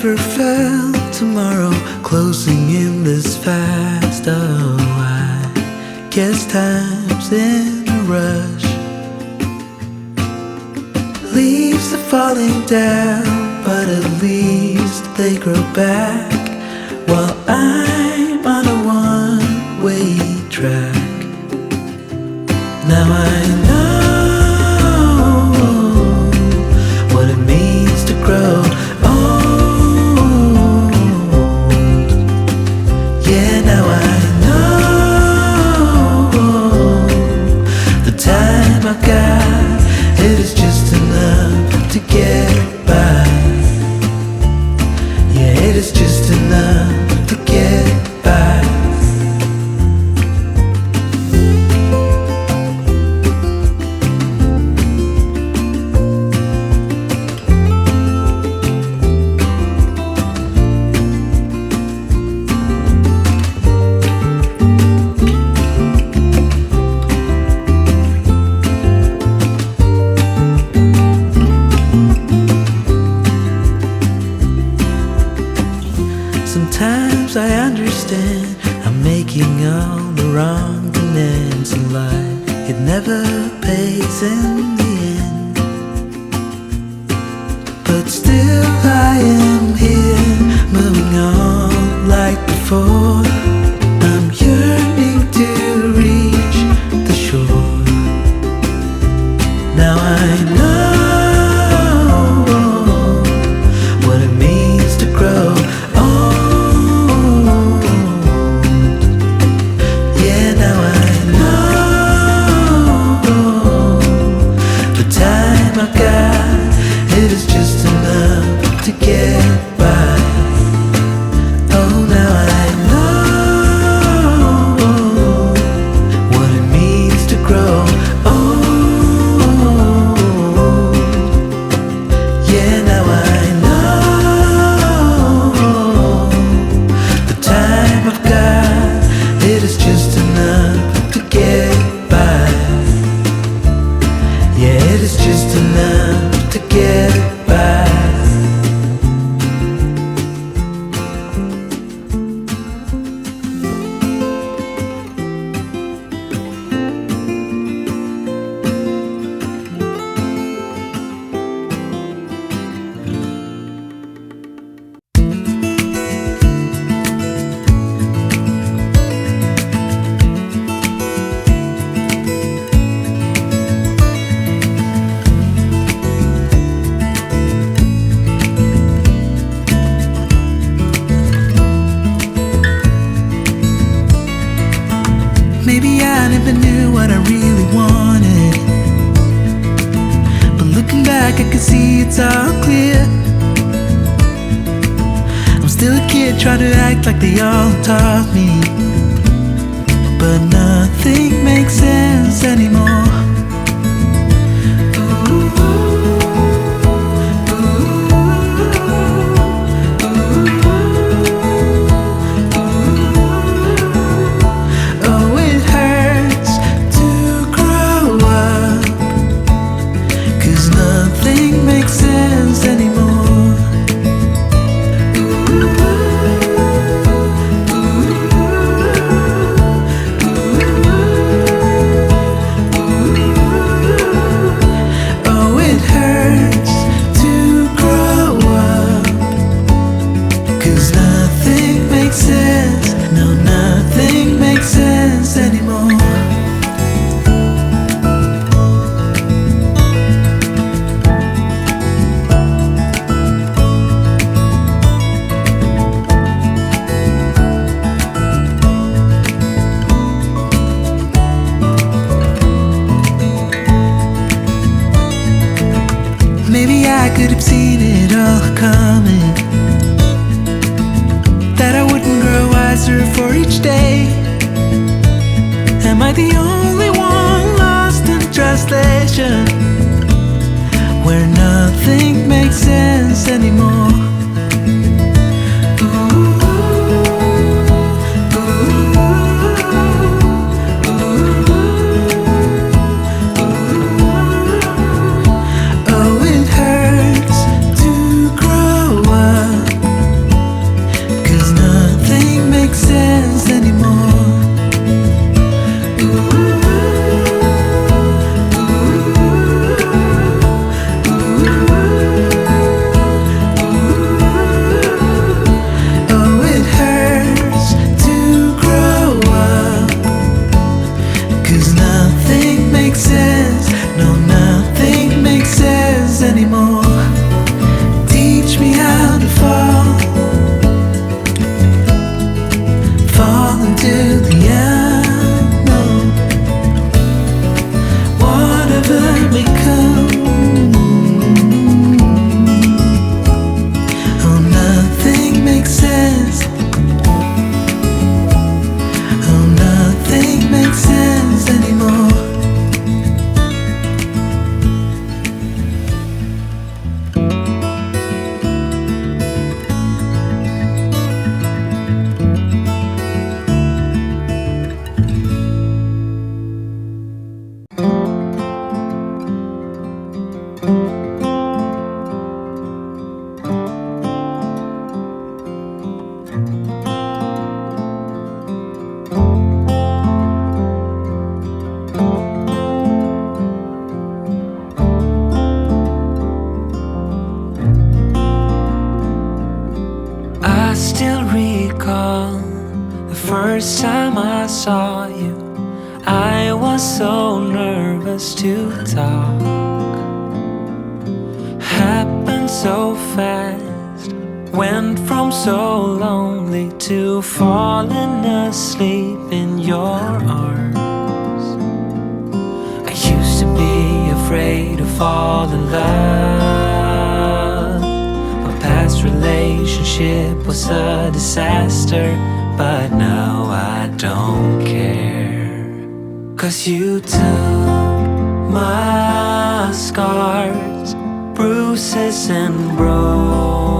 never felt tomorrow closing in this fast. Oh, I guess time's in a rush. Leaves are falling down, but at least they grow back, while I'm on a one-way track. Now I know what it means to grow old. Yeah, now I know the time I've got, it is just enough to get by. Yeah, it is just enough to get by. Sometimes I understand I'm making all the wrong demands in life. It never pays in the end, but still I am here, moving on like before. I'm yearning to reach the shore. Now I know what it means to grow. To get by. Oh, now I know what it means to grow old. Yeah, now I know the time I've got, it is just enough to get by. Yeah, it is just enough to get by. Maybe I never knew what I really wanted, but looking back I can see it's all clear. I'm still a kid trying to act like they all taught me, but nothing makes sense anymore. could have seen it all coming, that I wouldn't grow wiser for each day. Am I the only one lost in translation, where nothing makes sense anymore? I still recall the first time I saw you. I was so nervous to talk. Happened so fast, went from so lonely to falling asleep in your arms. I used to be afraid to fall in love. My past relationship was a disaster, but now I don't care. 'Cause you took my scars, bruises and broken